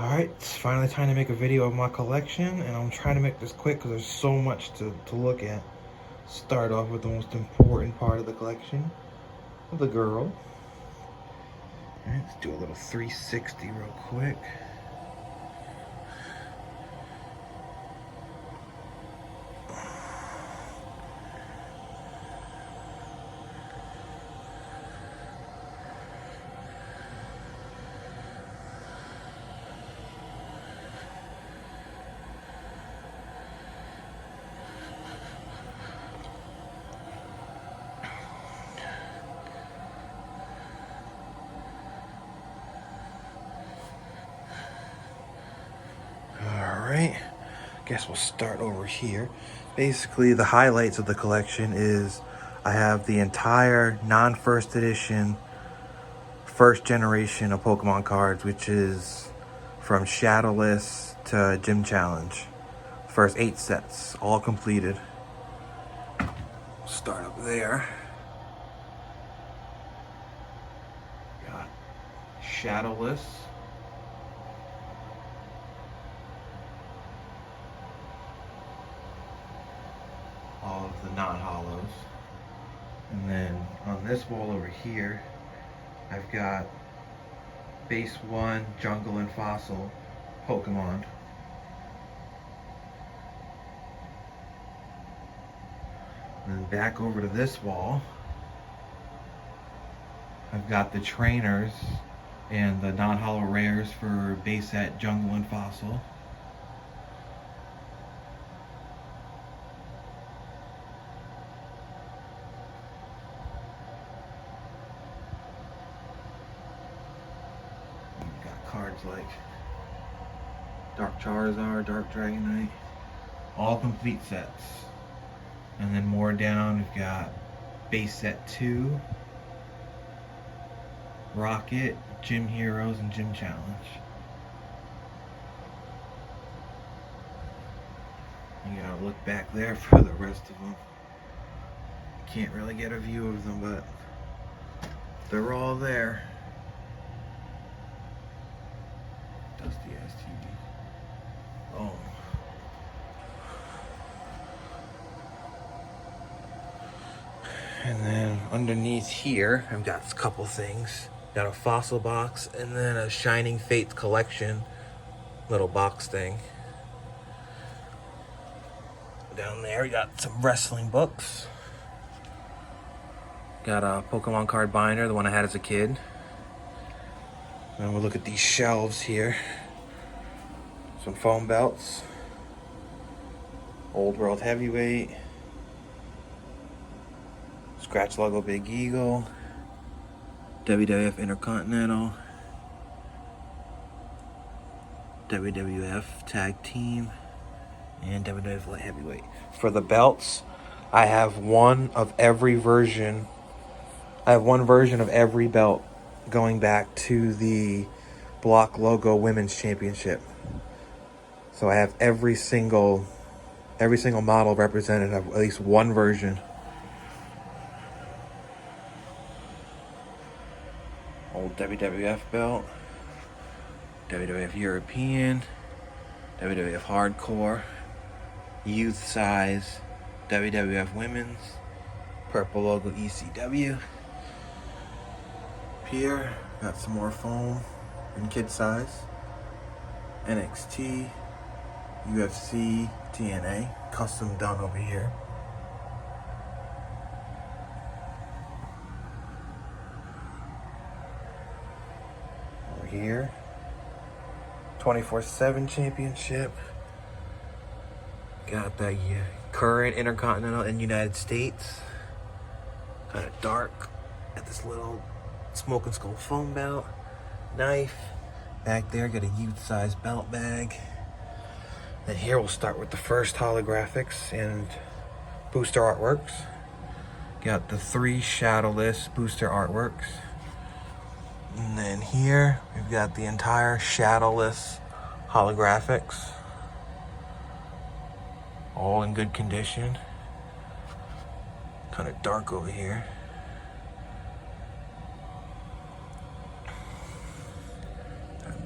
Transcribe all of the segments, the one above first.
Alright, it's finally time to make a video of my collection, and I'm trying to make this quick because there's so much to look at. Start off with the most important part of the collection, the girl. Alright, let's do a little 360 real quick. Alright, guess we'll start over here. Basically, the highlights of the collection is I have the entire non-first edition first generation of Pokemon cards, which is from Shadowless to Gym Challenge. First 8 sets, all completed. We'll start up there. Got Shadowless. All of the non-holos. And then on this wall over here, I've got base 1 jungle and fossil Pokemon. And then back over to this wall, I've got the trainers and the non-holo rares for base set jungle and fossil. Cards like Dark Charizard, Dark Dragonite, all complete sets. And then more down, we've got base set 2, Rocket, Gym Heroes, and Gym Challenge. You gotta look back there for the rest of them. Can't really get a view of them, but they're all there. Dusty ass TV. Oh. And then underneath here, I've got a couple things. Got a fossil box and then a Shining Fates collection little box thing. Down there, we got some wrestling books. Got a Pokemon card binder, the one I had as a kid. And we'll look at these shelves here. Some foam belts. Old World Heavyweight. Scratch logo Big Eagle. WWF Intercontinental. WWF Tag Team. And WWF Light Heavyweight. For the belts, I have one of every version. I have one version of every belt going back to the Block Logo Women's Championship. So I have every single model represented of at least one version. Old WWF belt, WWF European, WWF Hardcore, youth size, WWF Women's, purple logo ECW. Here, got some more foam in kid size. NXT, UFC, TNA, custom done over here. Over here, 24/7 championship. Got the current Intercontinental in United States. Kind of dark. Got this little Smoking Skull foam belt, knife. Back there, got a youth size belt bag. And here we'll start with the first holographics and booster artworks. Got the 3 Shadowless booster artworks. And then here, we've got the entire Shadowless holographics. All in good condition. Kind of dark over here.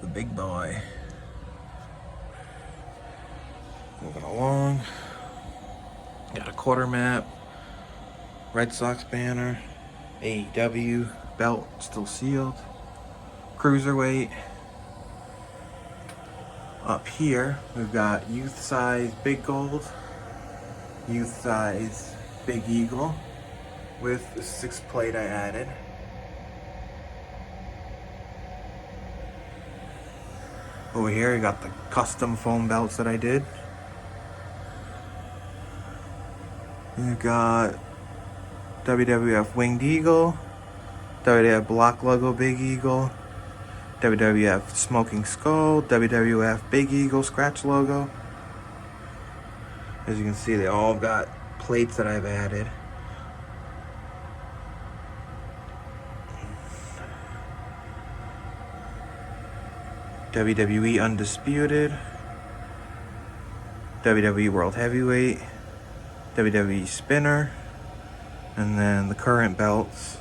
The big boy. Moving along. Got a quarter map. Red Sox banner. AEW belt still sealed. Cruiserweight. Up here, we've got youth size Big Gold, youth size Big Eagle with the 6th plate I added. Over here, you got the custom foam belts that I did. You've got WWF Winged Eagle, WWF Block Logo Big Eagle, WWF Smoking Skull, WWF Big Eagle Scratch Logo. As you can see, they all got plates that I've added. WWE Undisputed, WWE World Heavyweight, WWE Spinner, and then the current belts.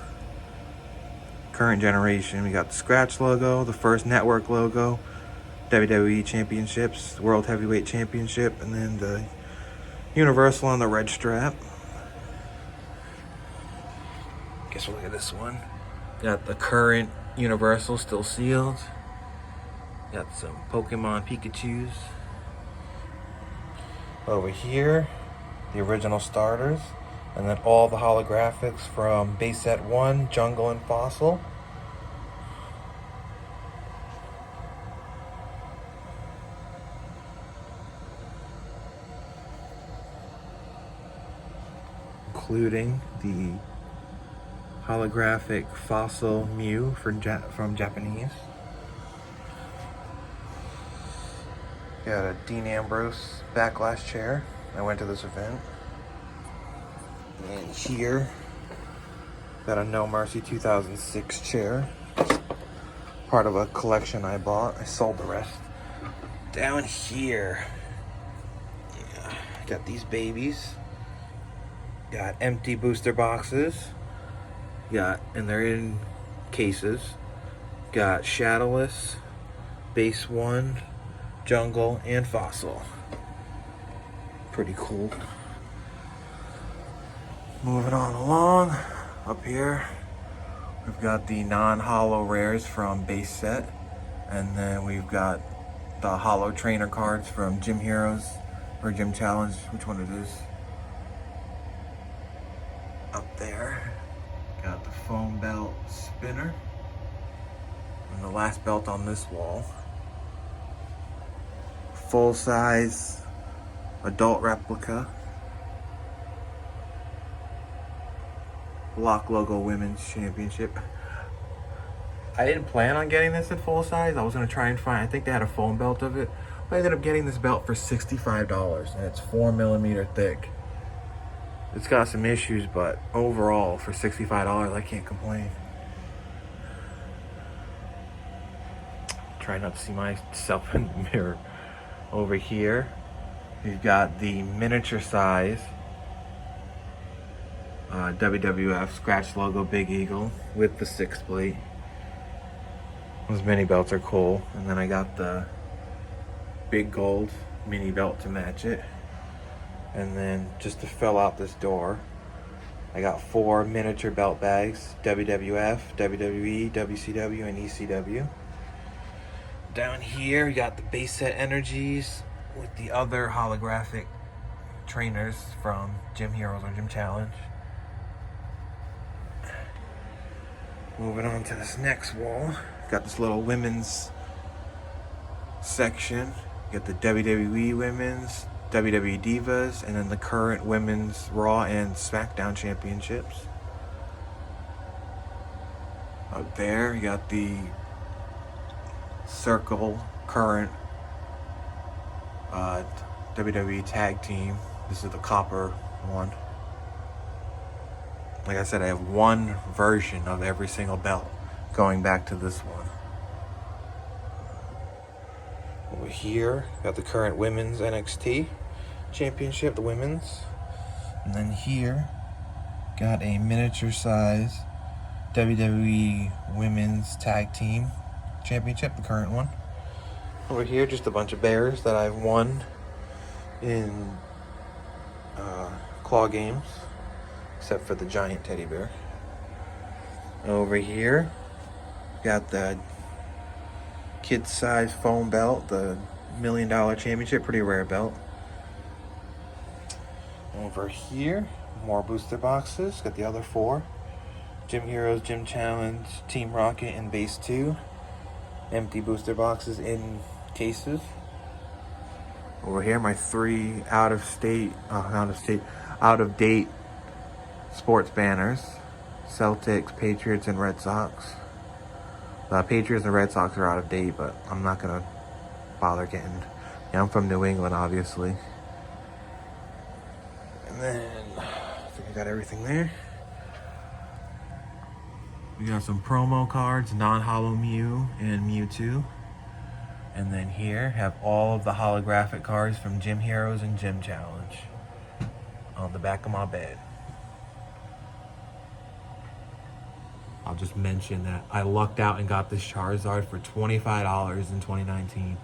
Current generation, we got the Scratch logo, the first network logo, WWE Championships, World Heavyweight Championship, and then the Universal on the red strap. Guess we'll look at this one. Got the current Universal still sealed. Got some Pokemon Pikachus. Over here, the original starters. And then all the holographics from base set 1, Jungle and Fossil. Including the holographic Fossil Mew from Japanese. Got a Dean Ambrose Backlash chair. I went to this event. And here, got a No Mercy 2006 chair. Part of a collection I bought. I sold the rest. Down here, yeah, got these babies. Got empty booster boxes. And they're in cases. Got Shadowless, Base 1, Jungle, and Fossil. Pretty cool. Moving on along, up here, we've got the non-holo rares from base set, and then we've got the holo trainer cards from Gym Heroes, or Gym Challenge, which one it is. Up there, got the foam belt spinner, and the last belt on this wall. Full-size adult replica. Block Logo Women's Championship. I didn't plan on getting this in full size. I was gonna try and find, I think they had a foam belt of it. But I ended up getting this belt for $65, and it's 4mm thick. It's got some issues, but overall, for $65, I can't complain. Try not to see myself in the mirror. Over here, we've got the miniature size WWF Scratch Logo Big Eagle with the 6th plate. Those mini belts are cool. And then I got the Big Gold mini belt to match it. And then just to fill out this door, I got 4 miniature belt bags, WWF, WWE, WCW, and ECW. Down here, we got the base set energies with the other holographic trainers from Gym Heroes or Gym Challenge. Moving on to this next wall, got this little women's section. Got the WWE Women's, WWE Divas, and then the current Women's Raw and SmackDown Championships. Up there, you got the Circle current WWE Tag Team. This is the copper one. Like I said, I have one version of every single belt going back to this one. Over here, got the current Women's NXT Championship, the women's. And then here, got a miniature size WWE Women's Tag Team Championship, the current one. Over here, just a bunch of bears that I've won in claw games, except for the giant teddy bear. Over here, got the kid-size foam belt, the $1 Million Championship, pretty rare belt. Over here, more booster boxes. Got the other 4. Gym Heroes, Gym Challenge, Team Rocket, and Base 2. Empty booster boxes in cases. Over here, my 3 out-of-date sports banners. Celtics, Patriots, and Red Sox. The Patriots and Red Sox are out of date, but I'm not going to bother getting... Yeah, I'm from New England, obviously. And then, I think I got everything there. We got some promo cards, non-holo Mew and Mewtwo. And then here, have all of the holographic cards from Gym Heroes and Gym Challenge on the back of my bed. I'll just mention that I lucked out and got this Charizard for $25 in 2019.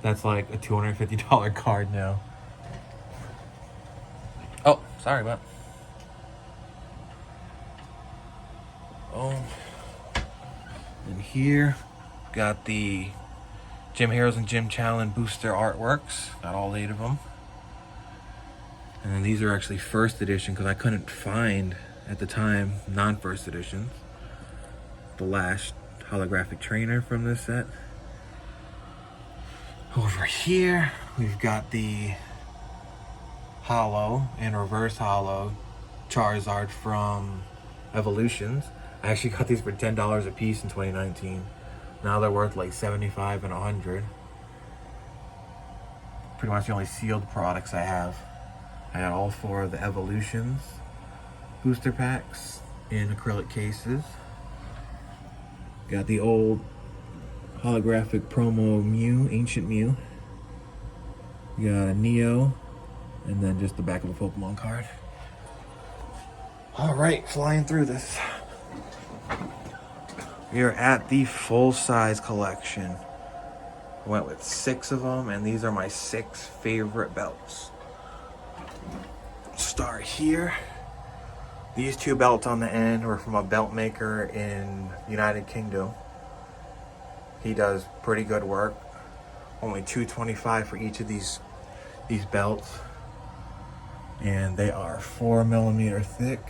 That's like a $250 card now. Oh, sorry about. And here, got the Gym Heroes and Gym Challenge booster artworks. Got all 8 of them. And then these are actually first edition because I couldn't find, at the time, non-first editions. The last holographic trainer from this set. Over here, we've got the holo and reverse holo Charizard from Evolutions. I actually got these for $10 a piece in 2019. Now they're worth like $75 and $100. Pretty much the only sealed products I have. I got all 4 of the Evolutions booster packs in acrylic cases. Got the old holographic promo Mew, Ancient Mew. We got a Neo, and then just the back of a Pokemon card. Alright, flying through this. We are at the full-size collection. I went with 6 of them, and these are my 6 favorite belts. Start here. These 2 belts on the end were from a belt maker in United Kingdom. He does pretty good work. Only $225 for each of these belts. And they are 4mm thick.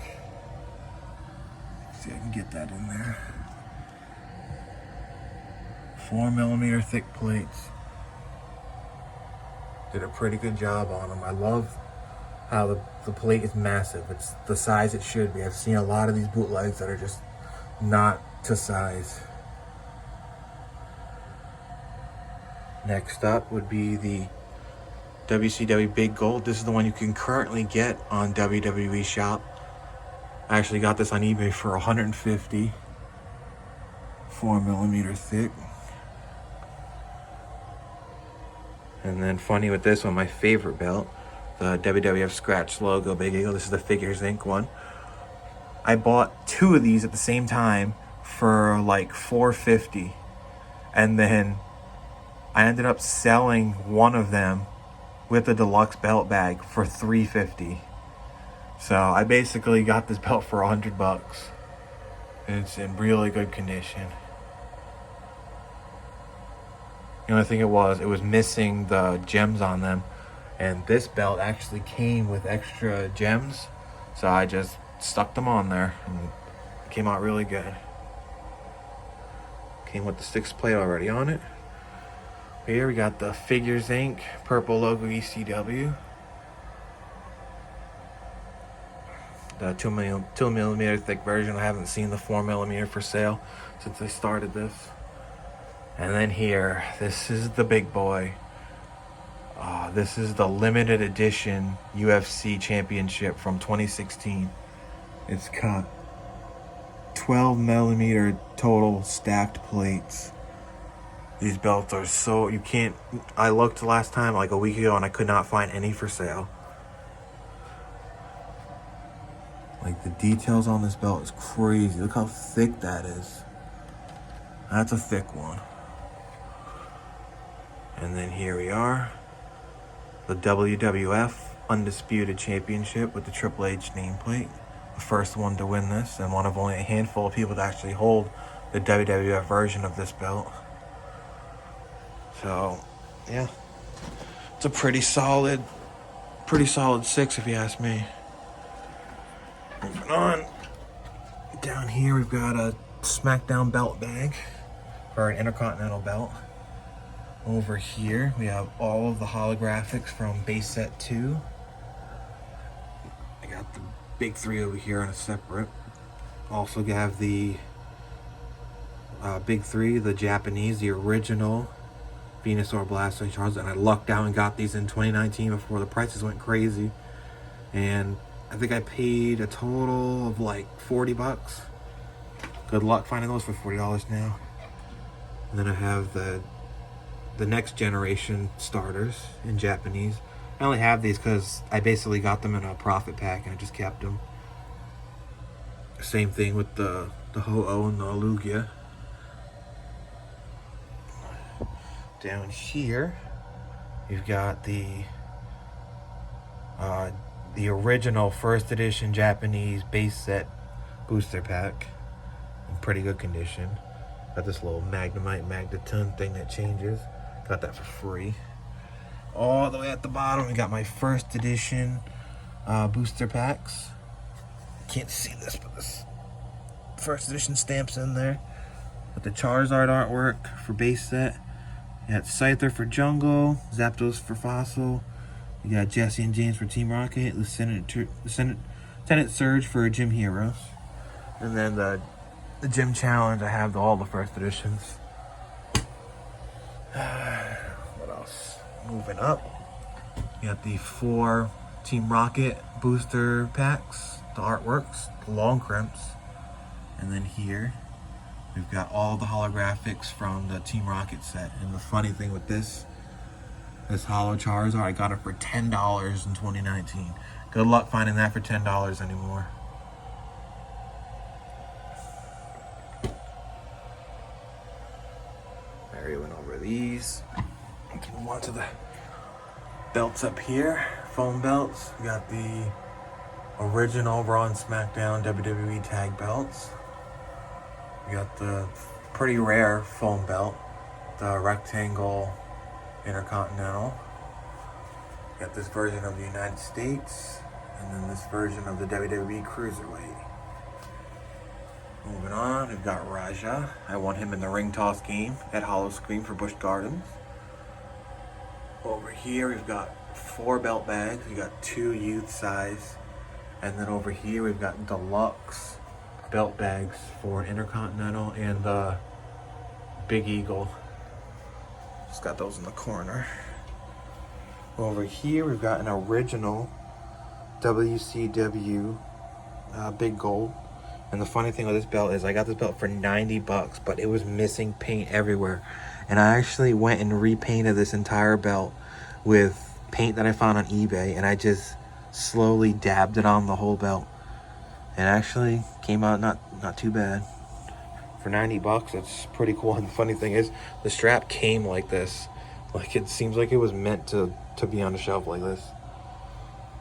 Let's see if I can get that in there. 4mm thick plates. Did a pretty good job on them. I love how the plate is massive. It's the size it should be. I've seen a lot of these bootlegs that are just not to size. Next up would be the WCW Big Gold. This is the one you can currently get on WWE Shop. I actually got this on eBay for $150. 4mm thick. And then funny with this one, my favorite belt, the WWF Scratch logo Big Eagle. This is the Figures Inc. one. I bought 2 of these at the same time for like $450. And then I ended up selling one of them with a deluxe belt bag for $350. So I basically got this belt for $100. And it's in really good condition. The only thing it was missing the gems on them. And this belt actually came with extra gems. So I just stuck them on there. And it came out really good. Came with the 6 plate already on it. Here we got the Figures Inc. purple logo ECW. The 2mm thick version. I haven't seen the 4mm for sale since they started this. And then here, this is the big boy. This is the limited edition UFC Championship from 2016. It's got 12mm total stacked plates. These belts are so, you can't, I looked last time like a week ago and I could not find any for sale. Like the details on this belt is crazy. Look how thick that is. That's a thick one. And then here we are. the WWF Undisputed Championship with the Triple H nameplate. The first one to win this, and one of only a handful of people to actually hold the WWF version of this belt. So, yeah. It's a pretty solid 6 if you ask me. Moving on. Down here we've got a SmackDown belt bag for an Intercontinental belt. Over here we have all of the holographics from base set 2. I got the big 3 over here on a separate. Also have the big 3, the Japanese, the original Venusaur, Blastoise, Charizard, and I lucked out and got these in 2019 before the prices went crazy. And I think I paid a total of like 40 bucks. Good luck finding those for $40 now. And then I have the next generation starters in Japanese. I only have these because I basically got them in a profit pack and I just kept them. Same thing with the Ho-Oh and the Lugia. Down here, you've got the original first edition Japanese base set booster pack in pretty good condition. Got this little Magnemite Magneton thing that changes. Got that for free. All the way at the bottom, we got my first edition booster packs. Can't see this, but this first edition stamps in there with the Charizard artwork for base set. You got Scyther for Jungle, Zapdos for Fossil. You got Jesse and James for Team Rocket, Lieutenant Surge for Gym Heroes. And then the Gym Challenge, I have all the first editions. What else? Moving up, you got the 4 Team Rocket booster packs, the artworks, the long crimps. And then here, we've got all the holographics from the Team Rocket set. And the funny thing with this holo Charizard, I got it for $10 in 2019. Good luck finding that for $10 anymore. I already went over these. We can move on to the belts up here. Foam belts. We got the original Raw and SmackDown WWE tag belts. We got the pretty rare foam belt, the rectangle Intercontinental. We got this version of the United States, and then this version of the WWE Cruiserweight. Moving on, we've got Raja. I won him in the ring toss game at Hollow Scream for Busch Gardens. Over here, we've got 4 belt bags. We got 2 youth size, and then over here we've got deluxe belt bags for Intercontinental and the Big Eagle. Just got those in the corner. Over here we've got an original WCW Big Gold. And the funny thing with this belt is I got this belt for 90 bucks, but it was missing paint everywhere. And I actually went and repainted this entire belt with paint that I found on eBay, and I just slowly dabbed it on the whole belt. It actually came out not too bad. For 90 bucks, it's pretty cool. And the funny thing is, the strap came like this. Like, it seems like it was meant to be on the shelf like this.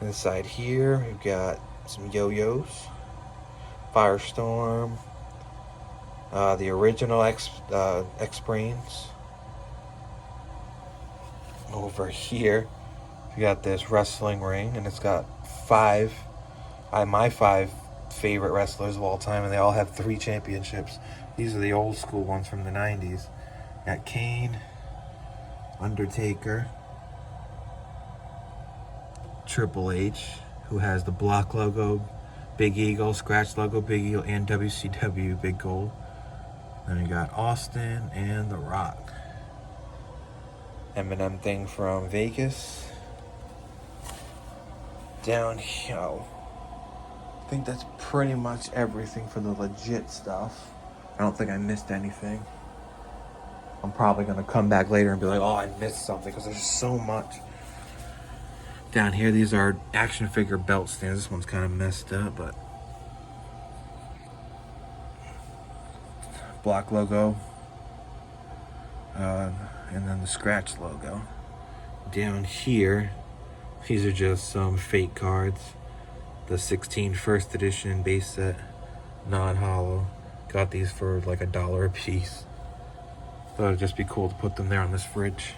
Inside here, we've got some yo-yos, Firestorm, the original X-Brains. Over here, we got this wrestling ring, and it's got 5, my 5 favorite wrestlers of all time, and they all have 3 championships. These are the old school ones from the 90s. Got Kane, Undertaker, Triple H, who has the block logo, Big Eagle, scratch logo, Big Eagle, and WCW Big Gold. Then we got Austin and The Rock. Eminem thing from Vegas. Down here, I think that's pretty much everything for the legit stuff. I don't think I missed anything. I'm probably going to come back later and be like, oh, I missed something, because there's so much. Down here, these are action figure belt stands. This one's kind of messed up, but block logo, and then the scratch logo. Down here, These are just some fake cards. The 16 first edition base set, non-holo. Got these for like $1 a piece. Thought it'd just be cool to put them there on this fridge.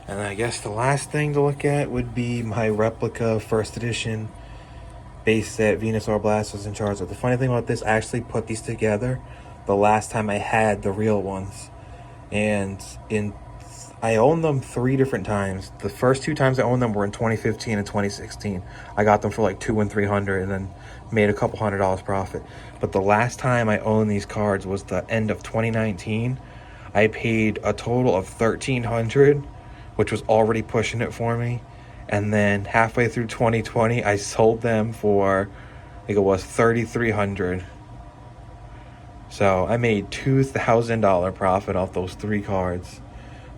And I guess the last thing to look at would be my replica first edition base set Venusaur, Blastoise, and Charizard. The funny thing about this, I actually put these together the last time I had the real ones. And I owned them 3 different times. The first 2 times I owned them were in 2015 and 2016. I got them for like $200 and $300 and then made a couple $100 profit. But the last time I owned these cards was the end of 2019. I paid a total of $1,300, which was already pushing it for me. And then halfway through 2020, I sold them for, I think it was $3,300. So I made $2,000 profit off those 3 cards.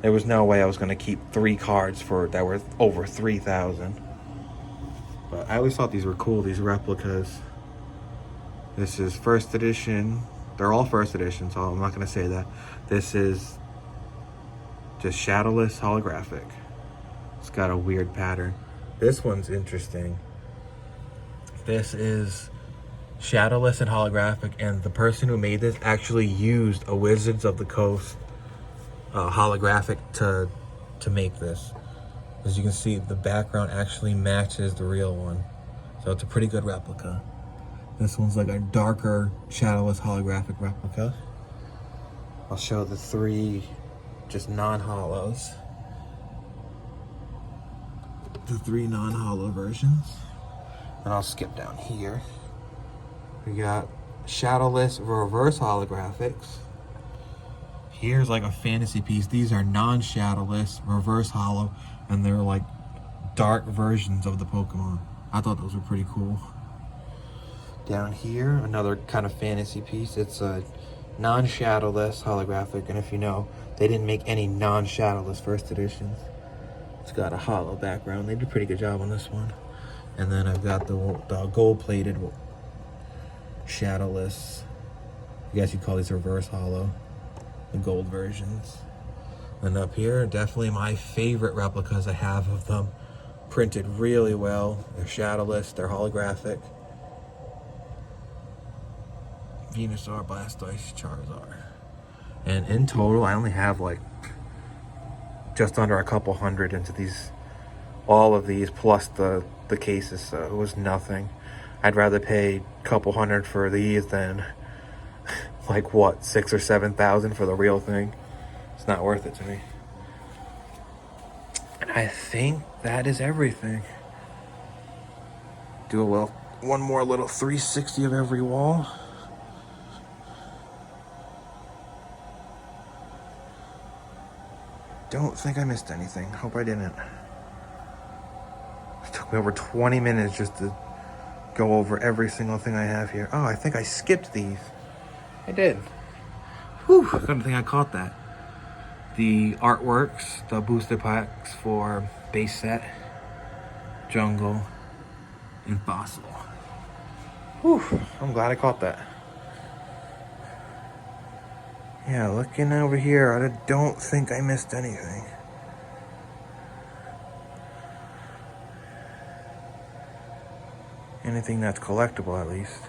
There was no way I was going to keep 3 cards that were over $3,000. But I always thought these were cool, these replicas. This is first edition. They're all first edition, so I'm not going to say that. This is just Shadowless Holographic. It's got a weird pattern. This one's interesting. This is Shadowless and Holographic, and the person who made this actually used a Wizards of the Coast holographic to make this. As you can see, the background actually matches the real one, so it's a pretty good replica. This one's like a darker Shadowless Holographic replica. I'll show the 3 just non-holos. The 3 non-holo versions. And I'll skip down here. We got Shadowless Reverse Holographics. Here's like a fantasy piece. These are non-shadowless, reverse holo, and they're like dark versions of the Pokemon. I thought those were pretty cool. Down here, another kind of fantasy piece. It's a non-shadowless holographic, and if you know, they didn't make any non-shadowless first editions. It's got a holo background. They did a pretty good job on this one. And then I've got the gold-plated shadowless. I guess you'd call these reverse holo. The gold versions. And up here, definitely my favorite replicas I have of them. Printed really well. They're shadowless, they're holographic. Venusaur, Blastoise, Charizard. And in total, I only have like just under a couple hundred into these, all of these, plus the cases, so it was nothing. I'd rather pay a couple hundred for these than like what, 6,000 or 7,000 for the real thing. It's not worth it to me. And I think that is everything. Do one more little 360 of every wall. Don't think I missed anything. Hope I didn't. It took me over 20 minutes just to go over every single thing I have here. Oh, I think I skipped these. I did. Whew, I don't think I caught that. The artworks, the booster packs for base set, jungle, and fossil. Whew, I'm glad I caught that. Yeah, looking over here, I don't think I missed anything. Anything that's collectible, at least.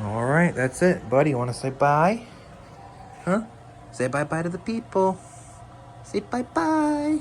Alright, that's it. Buddy, you want to say bye? Huh? Say bye-bye to the people. Say bye-bye.